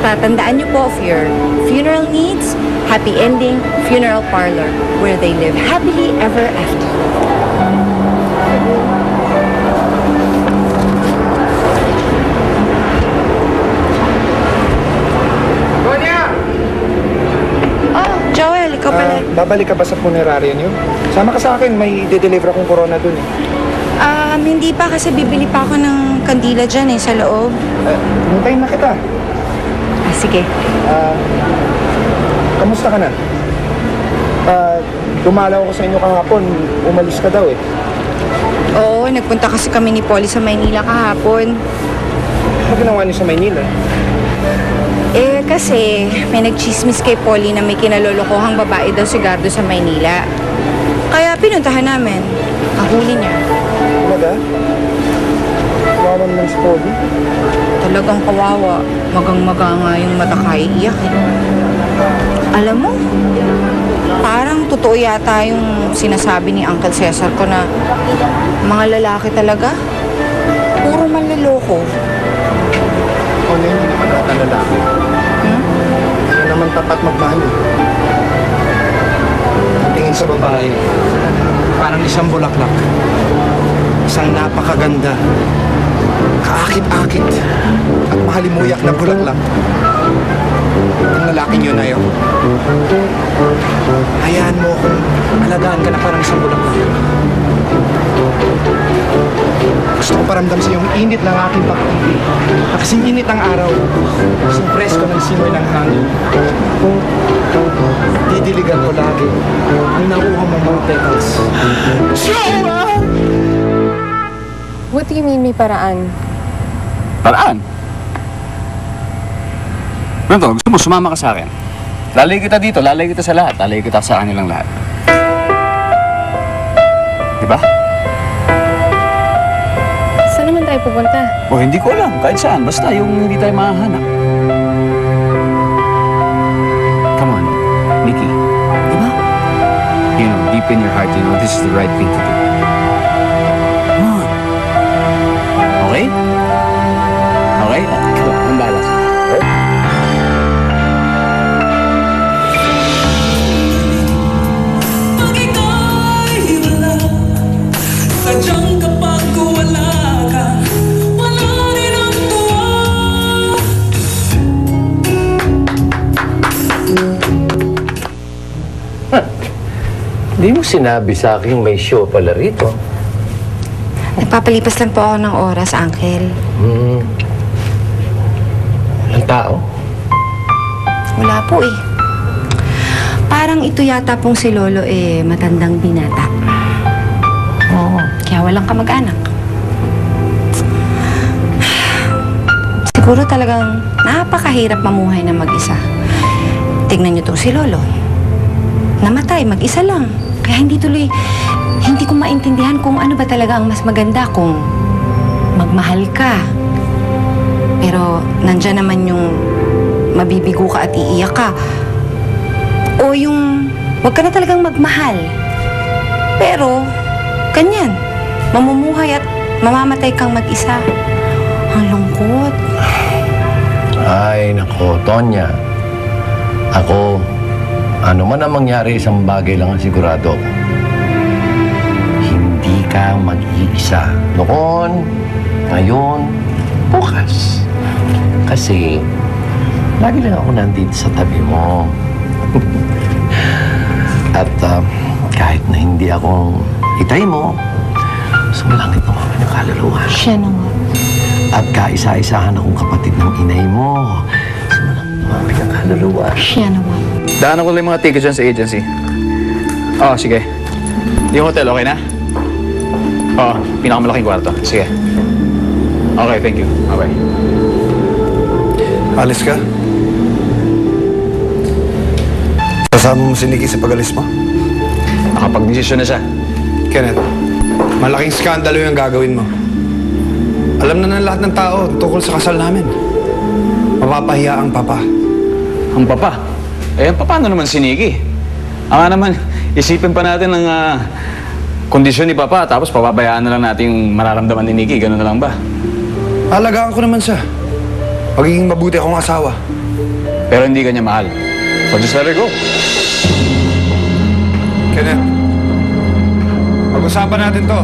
Tatandaan niyo po of your funeral needs, happy ending, funeral parlor, where they live happily ever after. Oh, Joel, ikaw pala. Babalik ka ba sa punerarya niyo? Sama ka sa akin, may de-deliver akong corona dun eh. Hindi pa kasi bibili pa ako ng kandila dyan sa loob. Hintayin na kita. Sige. Kamusta ka na? Dumalaw ako sa inyo kahapon, umalis ka daw eh. Oo, nagpunta kasi kami ni Polly sa Maynila kahapon. Ano ginawa niyo sa Maynila? Kasi may nagchismis kay Polly na may kinalolokohang babae daw si Gardo sa Maynila. Kaya pinuntahan namin. Kahuli niya. Talaga? Kawawa naman si Polly. Talagang kawawa. Magang-maga nga yung mata kaiiyak eh. Alam mo, parang totoo yata yung sinasabi ni Uncle Cesar ko na mga lalaki talaga, puro manloloko. Ano yun, hindi naman ata lalaki. Hindi naman tapat magmahal eh. Ang tingin sa babae, parang isang bulaklak. Isang napakaganda, kaakit-akit, at mahalimuyak na bulaklak. Ang lalaking yun ayaw. Hayaan mo akong alagaan ka na parang isang bulaklak. Gusto ko paramdam sa iyong init ng aking pag-ibig. Kasing init ng araw. Kasing presko ng simoy ng hangin. Didiligan ko lagi ang nakuha mong mga petals. Shoma! What do you mean may paraan? Paraan? Ganito, gusto mo sumama ka sa akin? Lalay kita dito, lalay kita sa lahat, lalay kita sa kanilang lahat. Diba? Saan naman tayo pupunta? O hindi ko alam, kahit saan, basta yung hindi tayo mahahanap. Come on, Nikki. Diba? You know, deep in your heart, you know, this is the right thing to do. Come on. Okay? Okay? Ikaw, ang balas. Sadyang kapag wala ka, wala rin ang tuwa. Hindi mo sinabi sa akin may show pala rito. Nagpapalipas lang po ako ng oras, Uncle. Walang tao? Wala po eh. Parang ito yata pong si Lolo matandang binata. Oo, kaya walang kamag-anak. Siguro talagang napakahirap mamuhay na mag-isa. Tignan niyo tong si Lolo. Namatay, mag-isa lang. Kaya hindi ko maintindihan kung ano ba talaga ang mas maganda kung magmahal ka. Pero nandyan naman yung mabibigo ka at iiyak ka. O yung wag ka na talagang magmahal. Pero ganyan, mamumuhay at mamamatay kang mag-isa. Ang lungkot. Ay, nako, Tonya. Ako, ano man ang mangyari, isang bagay lang ang sigurado ako. Hindi ka mag-iisa. Noon, ngayon, bukas. Kasi, lagi lang ako nandito sa tabi mo. At kahit na hindi ako itay mo, sumalangit naman ang kaluluwa. Siya naman. At kaisa-isahan akong kapatid ng inay mo. Sumalangit naman ang kaluluwa. Siya naman. Daanan ko lang yung mga tickets dyan sa agency. Oo, sige. Yung hotel, okay na? Oo, pinakamalaking kwarto. Sige. Okay, thank you. Bye-bye. Alis ka? Kasama mo si Nikki sa pag-alis mo? Nakapag-desisyon na siya. Kenneth, malaking skandalo yung gagawin mo. Alam na ng lahat ng tao tungkol sa kasal namin. Mapapahiya ang papa. Ang papa? Ang papa na naman si Nikki. Ang naman, isipin pa natin ang kondisyon ni papa, tapos papabayaan na lang natin yung mararamdaman ni Nikki. Ganun na lang ba? Alagaan ko naman siya. Magiging mabuti akong asawa. Pero hindi ka niya mahal. So just let her go. Kenneth, pag-usapan natin to.